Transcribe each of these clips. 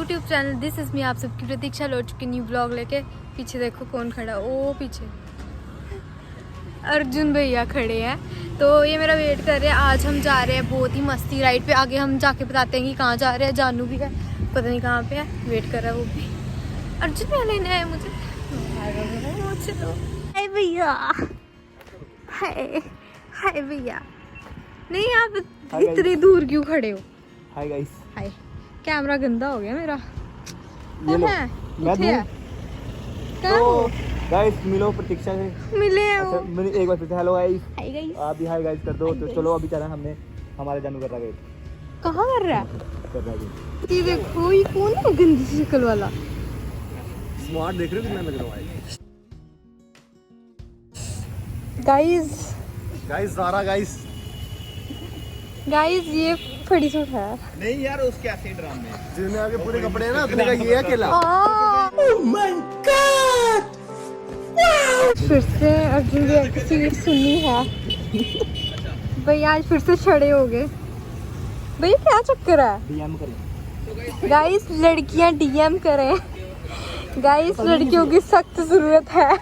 YouTube channel this is me, आप सबकी प्रतीक्षा लौट चुकी न्यू ब्लॉग लेके। पीछे देखो कौन खड़ा, ओ पीछे अर्जुन भैया खड़े हैं। तो ये मेरा वेट कर रहे हैं। आज हम जा रहे हैं बहुत ही मस्ती राइड पे। आगे हम जाके बताते हैं कि कहाँ जा रहे हैं। जानू भी है, पता नहीं कहाँ पे है, वेट कर रहा है वो भी। अर्जुन भैया लेने आए मुझे। चलो हाय भैया, हाय हाय भैया। नहीं आप इतनी दूर क्यों खड़े हो? Hi guys. हाय। कैमरा गंदा हो गया मेरा। ये लो, मैं दूं। क्या तो हो? गाइस मिलो प्रतीक्षा से। मिले हैं वो। अच्छा मैंने एक बार फिर हेलो गाइस। Hi guys. आप भी हाय गाइस कर दो। तो चलो अभी चला हमने हमारे जानू कर रहा है। कहाँ कर रहा है? कर रहा है। ये देखो ये कौन है गंदी शक्ल वाला? स्मार्ट देख रहे हो कितना लग रहा है गाइस गाइस। ज़ारा गाइस। गाइस ये फड़ी सूट है। नहीं यार उसके ऐसे ड्रामे जिसमें आगे पूरे कपड़े हैं ना अपने का ये अकेला। Oh my God. फिर से अर्जुन भैया की सीट सुननी है। भैया आज फिर से छड़े हो गए। भैया क्या चक्कर है? डीएम करें गाइस लड़कियां डीएम करें। गाइस लड़कियों की सख्त जरूरत है।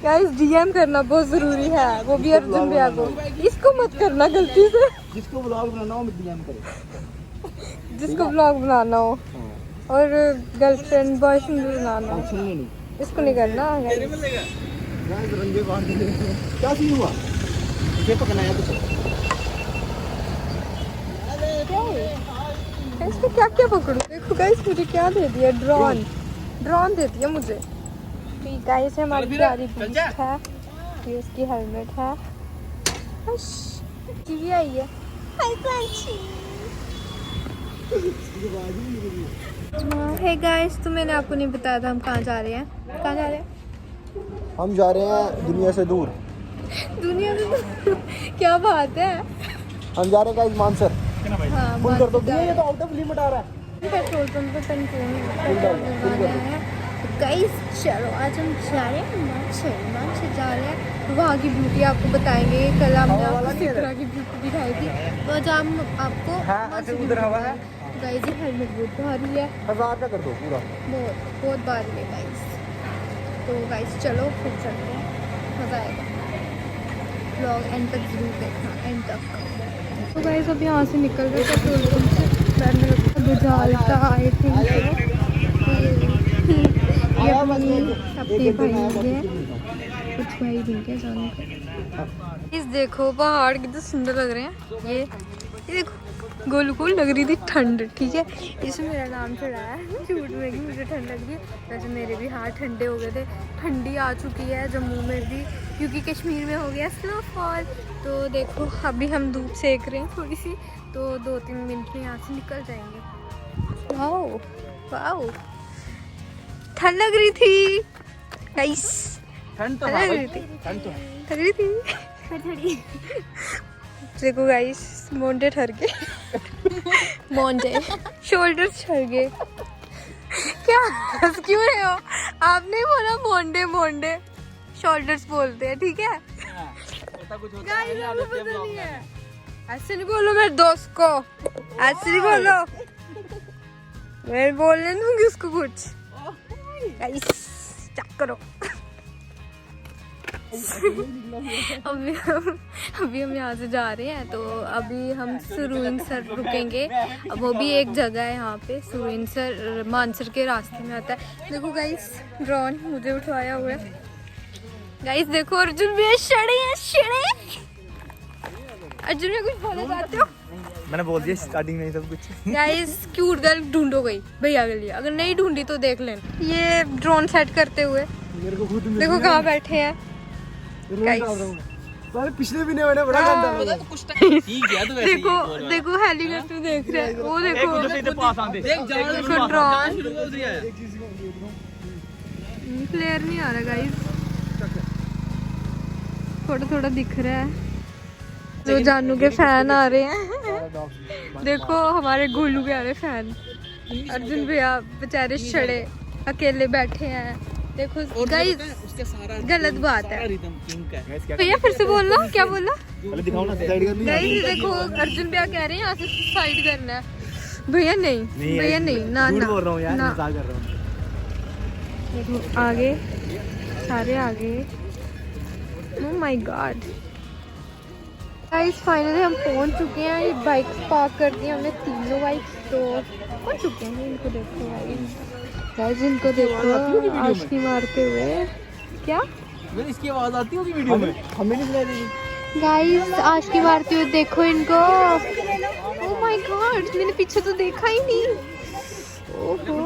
गाइस डीएम करना बहुत जरूरी है, वो भी अर्जुन भैया को। इसको मत करना गलती से। जिसको ब्लॉग बनाना हो डीएम करे। जिसको ब्लॉग बनाना हो और गर्लफ्रेंड बॉयफ्रेंड भी बनाना हो, सुनने नहीं इसको नहीं करना। गाइस रंगे बांध दे। क्या सीन हुआ? मुझे पकड़ना है कुछ। इसको क्या क्या पकड़ूं? देखो गाइस मुझे क्या दे दिया, ड्रोन। ड्रोन दे दिया मुझे। तो गाइस हमारी प्यारी बीस्ट है, ये उसकी हेलमेट है। टीवी आई है। हाय पंछी। हे गाइस, तो मैंने आपको नहीं बताया था हम कहाँ जा रहे हैं। कहाँ जा रहे हैं? हम जा रहे हैं दुनिया से दूर। दुनिया में क्या बात है। हम जा रहे हैं गाइस मानसर। हाँ फुल कर दो भैया, ये तो आउट ऑफ लिमिट आ रहा है। पेट्रोल पंप पे पेट्रोल है। गाइस चलो आज हम जा रहे हैं मानसर जा रहे हैं। वहाँ की ब्यूटी आपको बताएंगे। कल हमने आपको सिकरा की ब्यूटी दिखाई थी, तो आज हम आपको उधर हवा है। गाइस ये हेलमेट बहुत भारी है। 1000 का कर दो पूरा। बहुत भारी है गाइस। तो गाइस चलो फिर चलते हैं, मज़ा आएगा। ब्लॉग एंड तक जरूर देखना, एंड तक। तो गाइस अब यहाँ से निकल गए पेट्रोल पंप से। बुझालता आई थिंक ये अपने भाई होंगे, कुछ भाई मिलके जाने। इस देखो पहाड़ कितने सुंदर लग रहे हैं। ये देखो गोलू को लग रही थी ठंड, ठीक है, इसमें मेरा नाम चढ़ा है झूठ में कि मुझे ठंड लग रही है। वैसे मेरे भी हाथ ठंडे हो गए थे। ठंडी आ चुकी है जम्मू में भी, क्योंकि कश्मीर में हो गया स्नोफॉल। तो देखो अभी हम धूप सेक रहे हैं थोड़ी सी, तो 2-3 मिनट में यहाँ से निकल जाएंगे। वाओ वाओ ठंड लग रही थी गाइस। ठंड तो लग रही थी, ठंड तो है। लग रही थी। देखो गाइस मोंडे ठर गए। मोंडे शोल्डर ठर गए। क्या हंस क्यों रहे हो? आपने बोला मोंडे मोंडे, शोल्डर्स बोलते हैं, ठीक है। गाइस आपको पता नहीं है, ऐसे नहीं बोलो मेरे दोस्त को, ऐसे नहीं बोलो। मैं बोलने दूंगी उसको कुछ। गाइस चेक करो। अभी हम यहाँ से जा रहे हैं। तो अभी हम सुरुइनसर रुकेंगे। अब वो भी एक जगह है यहाँ पे, सुरुइनसर मानसर के रास्ते में आता है। देखो गाइस ड्रोन मुझे उठाया हुआ है। गाइस देखो अर्जुन भी शड़े हैं, शड़े। अर्जुन में कुछ बोलना चाहते हो? मैंने बोल दिया स्टार्टिंग में ही सब कुछ। गाइस क्यूट गर्ल ढूंढो गई भैया के लिए, अगर नहीं ढूंढी तो देख लेना। ये ड्रोन सेट करते हुए मेरे को खुद देखो कहाँ बैठे हैं गाइस। सारे पिछले भी नहीं मैंने बड़ा गंदा लगा। ठीक है तो वैसे देखो देखो हेलीकॉप्टर देख रहे हैं, वो देखो देखो ड्रोन। क्लियर नहीं आ रहा गाइस, थोड़ा थोड़ा दिख रहा है। जो जानू के फैन आ रहे हैं। देखो हमारे गोलू के आ रहे फैन। अर्जुन भैया बेचारे छड़े अकेले बैठे हैं। देखो गाइस गलत बात है भैया, फिर से बोलना क्या बोला? दिखाओ ना साइड करनी है। गाइस देखो अर्जुन भैया कह रहे हैं यहाँ से सुसाइड करना है। भैया नहीं, भैया नहीं, ना ना बोल रहा हूँ यार, ना। मजाक कर रहा हूँ। देखो आगे, सारे आगे। Oh my God guys, finally हम पहुंच चुके हैं। ये बाइक्स पार्क कर दी हमने, तीनों बाइक्स, तो पहुंच चुके हैं। इनको देखो गाइस, इनको देखो आशिकी मारते हुए। क्या इसकी आवाज आती होगी वीडियो में? हमें नहीं सुनाई देगी गाइस, आशिकी मारते हुए देखो इनको। ओह माय गॉड, मैंने पीछे तो देखा ही नहीं। ओहो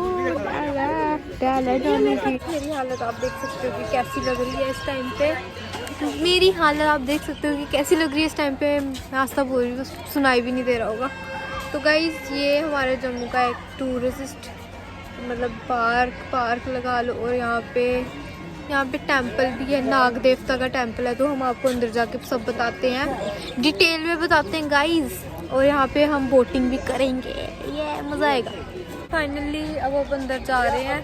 टैलेंट होने की। मेरी हालत आप देख सकते हो कि कैसी लग रही है इस टाइम पे। मेरी हालत आप देख सकते हो कि कैसी लग रही है इस टाइम पे। नाश्ता बोल रही हूँ, सुनाई भी नहीं दे रहा होगा। तो गाइस, ये हमारे जम्मू का एक टूरिस्ट मतलब पार्क लगा लो। और यहाँ पे टेंपल भी है, नाग देवता का टेंपल है। तो हम आपको अंदर जाके सब बताते हैं, डिटेल में बताते हैं गाइस। और यहाँ पे हम बोटिंग भी करेंगे, ये मज़ा आएगा। फाइनली अब आप अंदर जा रहे हैं,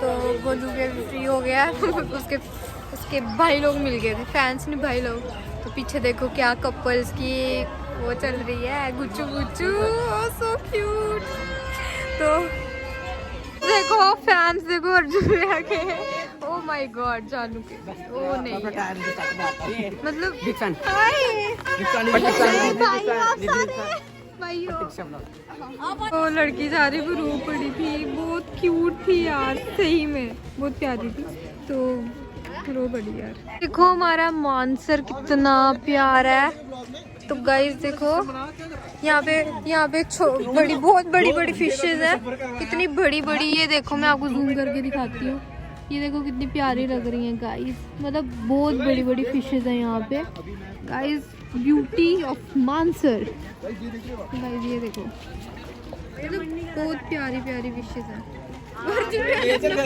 तो गोलू के फ्री हो गया उसके भाई लोग मिल गए थे, फैंस नहीं भाई लोग। तो पीछे देखो क्या कपल्स की वो चल रही है, गुच्चू गुच्चू, सो क्यूट। तो देखो फैंस देखो अर्जुन भैया के, ओ माय गॉड, जानू के, ओ नहीं मतलब वो लड़की जा रही वो रो पड़ी थी, बहुत क्यूट थी यार, सही में बहुत प्यारी थी, तो रो पड़ी यार। देखो हमारा मानसर कितना प्यारा है। तो गाइस देखो यहाँ पे बहुत बड़ी फिशेस है, कितनी बड़ी बड़ी। ये देखो मैं आपको जूम करके दिखाती हूँ, ये देखो कितनी प्यारी लग रही हैं गाइस, मतलब बहुत बड़ी फिशेस है यहाँ पे guys. Beauty of Mansar guys, ये देखो मतलब बहुत प्यारी फिशेस है।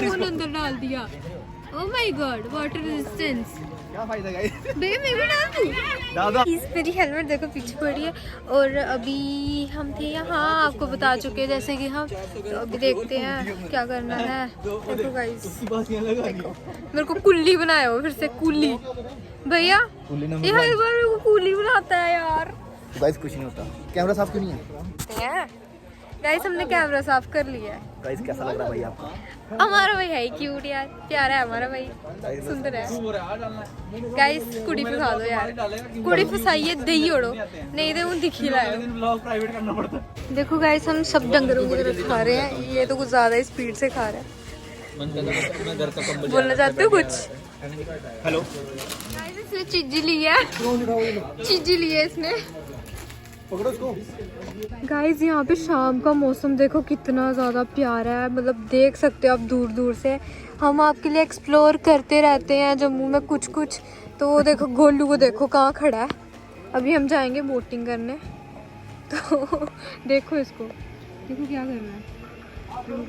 फोन अंदर डाल दिया, oh my God, water resistance. क्या फायदा गाइस? बेबी मैं भी डाल दूं? डाल दो। मेरी हेलमेट देखो पीछे पड़ी है। और अभी हम थे यहाँ, आपको बता चुके हैं जैसे कि हम, तो अभी देखते हैं क्या करना है। देखो गाइस, मेरे को कुल्ली बनाया हो, फिर से कुल्ली भैया, ये हर बार मेरे को कुल्ली बनाता है यार। गाइस कुछ नहीं होता, कैमरा साफ क्यों नहीं है? गाइस हमने कैमरा साफ कर लिया है। गाइस कैसा लग रहा है भाई आपको? हमारा भाई है क्यूट यार, प्यारा है हमारा भाई, सुंदर है। गाइस कुड़ी फंसा दो यार, कुड़ी फंसाइए दही ओढ़ो, नहीं तो उन दिखी लाओ। देखो गाइस, हम सब डंगरों की तरफ खा रहे हैं, ये तो कुछ ज्यादा स्पीड से खा रहा है। बोलना चाहते हो कुछ? हेलो गाइस, इसने चीजी ली है, चीजी ली है इसने। पकड़ो इसको। गाइस यहाँ पे शाम का मौसम देखो कितना ज़्यादा प्यारा है, मतलब देख सकते हो आप दूर दूर से। हम आपके लिए एक्सप्लोर करते रहते हैं जम्मू में कुछ। तो वो देखो गोलू को देखो कहाँ खड़ा है। अभी हम जाएंगे बोटिंग करने, तो देखो इसको, देखो क्या कर रहा है। देखो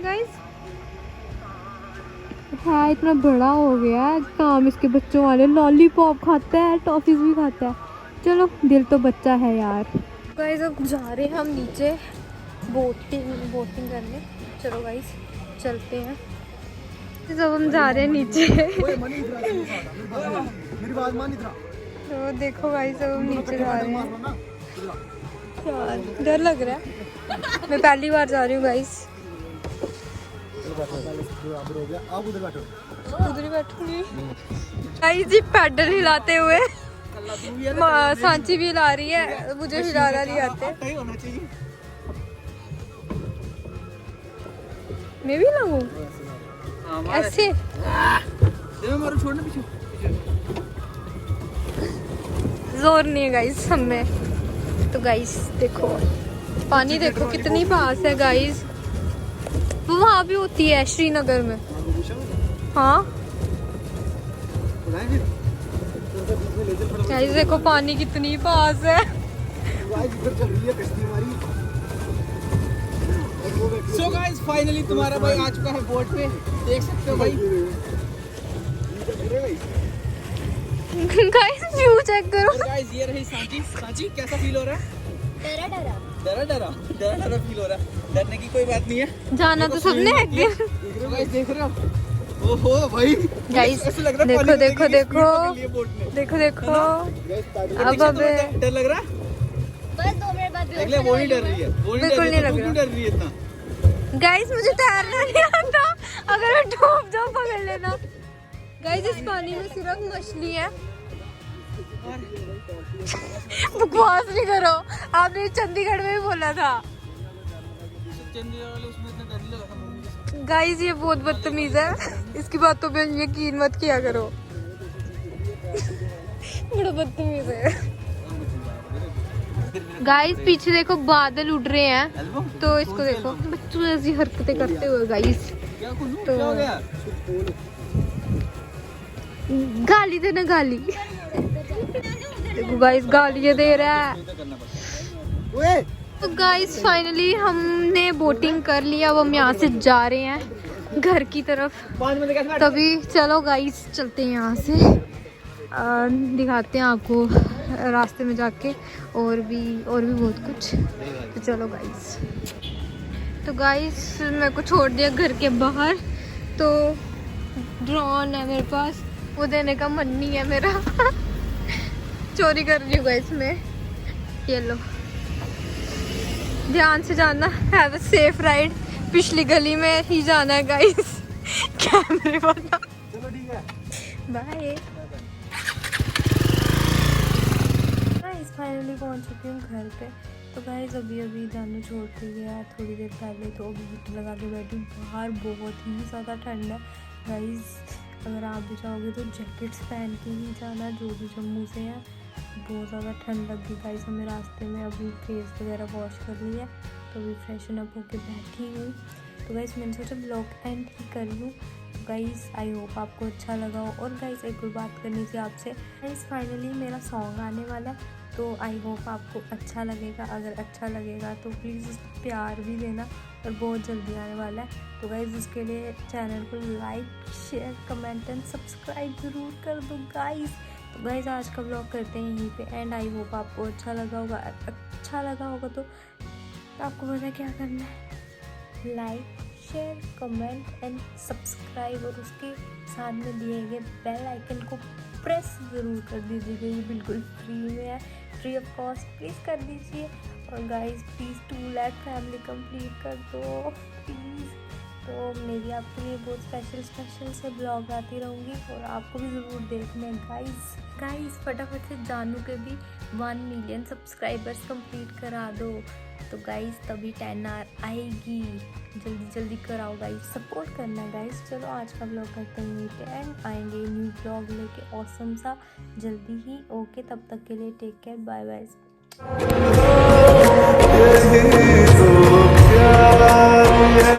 गाइस हाँ, इतना बड़ा हो गया है, काम इसके बच्चों वाले, लॉलीपॉप खाता है, टॉफीज भी खाता है। चलो दिल तो बच्चा है यार। गाइस अब जा रहे हैं हम नीचे बोटिंग करने। चलो गाइस चलते हैं। जब हम जा रहे हैं नीचे तो देखो गाइस, अब हम नीचे जा रहे हैं यार, डर लग रहा है। मैं पहली बार जा रही हूँ गाइस। उधर ही बैठूंगी गाइस। ये पैडल हिलाते हुए सांची भी हिला रही है, मुझे हिलाना नहीं आते। मैं भी हिलाऊं ऐसे? जोर नहीं है गाइस हमें। तो गाइस देखो पानी देखो कितनी पास है गाइस, वो वहाँ भी होती है श्रीनगर में। हाँ गाइस देखो पानी कितनी पास है। सो गाइस फाइनली तुम्हारा भाई आ चुका है बोट पे, देख सकते हो भाई। गाइस व्यू चेक करो। गाइस ये रही सांची, कैसा फील हो रहा है? डरा फील हो रहा है। डरने की कोई बात नहीं है, जाना तो सबने है। गाइस देख रहे हो? ओहो भाई गाइस देखो अब डर लग रहा है? बस 2 मिनट बाद देख ले, वो नहीं डर रही है, वो नहीं बिल्कुल नहीं डर लग रही है, रहा। तू क्यों डर रही है इतना? गाइस मुझे तैरना नहीं आता, अगर मैं डूब जाऊँ पकड़ लेना। गाइस इस पानी में सिर्फ मछली है। बकवास नहीं करो, आपने चंडीगढ़ में भी बोला था। चंडीगढ़ वाले उसमें इतना डर नहीं लगा था मम्मी के साथ। गाइस ये बहुत बदतमीज है, इसकी बातों पे यकीन मत किया करो। बड़ा बदतमीज है। गाइस पीछे देखो बादल उड़ रहे हैं, तो इसको देखो बच्चों ऐसी हरकतें करते हुए। गाइस क्या कुल्लू, तो- क्या हो गया? गाली देना, गाली देखो गाइस गाली ये दे रहा है। ओए तो गाइस फाइनली हमने बोटिंग कर लिया, अब हम यहाँ से जा रहे हैं घर की तरफ। 5 मिनट कैसे? तभी चलो गाइस चलते हैं यहाँ से, दिखाते हैं आपको रास्ते में जाके और भी बहुत कुछ। तो चलो गाइस। तो गाइस मेरे को छोड़ दिया घर के बाहर, तो ड्रोन है मेरे पास, वो देने का मन नहीं है मेरा। चोरी कर रही हूँ गाइस मैं। ये लो, ध्यान से जाना, हैव अ सेफ राइड। पिछली गली में ही जाना है गाइस। कैमरे वाला। चलो ठीक है, बाय। गाइस फाइनली पहुंच चुकी हूँ घर पे। तो गाइस अभी जानू छोड़ के गया थोड़ी देर पहले, तो अभी हीटर लगा के बैठी हूँ। बाहर बहुत ही ज़्यादा ठंड है गाइस, अगर आप भी जाओगे तो जैकेट्स पहन के ही जाना, जो भी जम्मू से है। बहुत ज़्यादा ठंड लगी गाइस हमें रास्ते में। अभी फेस वगैरह वॉश कर लिया, तो अभी फ्रेशन अप होके बैठी हूँ। तो गाइस मैंने सोचा ब्लॉग एंड ही कर लूँ। गाइस आई होप आपको अच्छा लगा हो। और गाइस एक और बात करनी थी आपसे। गाइस फाइनली मेरा सॉन्ग आने वाला है, तो आई होप आपको अच्छा लगेगा। अगर अच्छा लगेगा तो प्लीज़ उसको प्यार भी देना, और बहुत जल्दी आने वाला है। तो गाइस उसके लिए चैनल को like share comment and subscribe ज़रूर कर दो गाइस। तो गाइस आज का ब्लॉग करते हैं यहीं पे एंड। आई होप आपको अच्छा लगा होगा। अच्छा लगा होगा तो आपको पता है क्या करना है, like share comment and subscribe, और उसके साथ में दिए गए बेल आइकन को प्रेस ज़रूर कर दीजिएगा। ये बिल्कुल फ्री में है, फ्री ऑफ कॉस्ट, प्लीज़ कर दीजिए। और guys please 2 lakh family complete कर दो प्लीज़। तो मेरी आपके लिए बहुत स्पेशल से ब्लॉग आती रहूँगी, और आपको भी ज़रूर देखना है गाइस फटाफट से जानू के भी 1 मिलियन सब्सक्राइबर्स कंप्लीट करा दो। तो गाइस तभी 10 आवर आएगी, जल्दी कराओ गाइस, सपोर्ट करना गाइस। चलो आज का ब्लॉग करते हैं यहीं पे एंड, आएंगे न्यू ब्लॉग लेके ऑसम सा जल्दी ही। ओके तब तक के लिए टेक केयर, बाय बाय।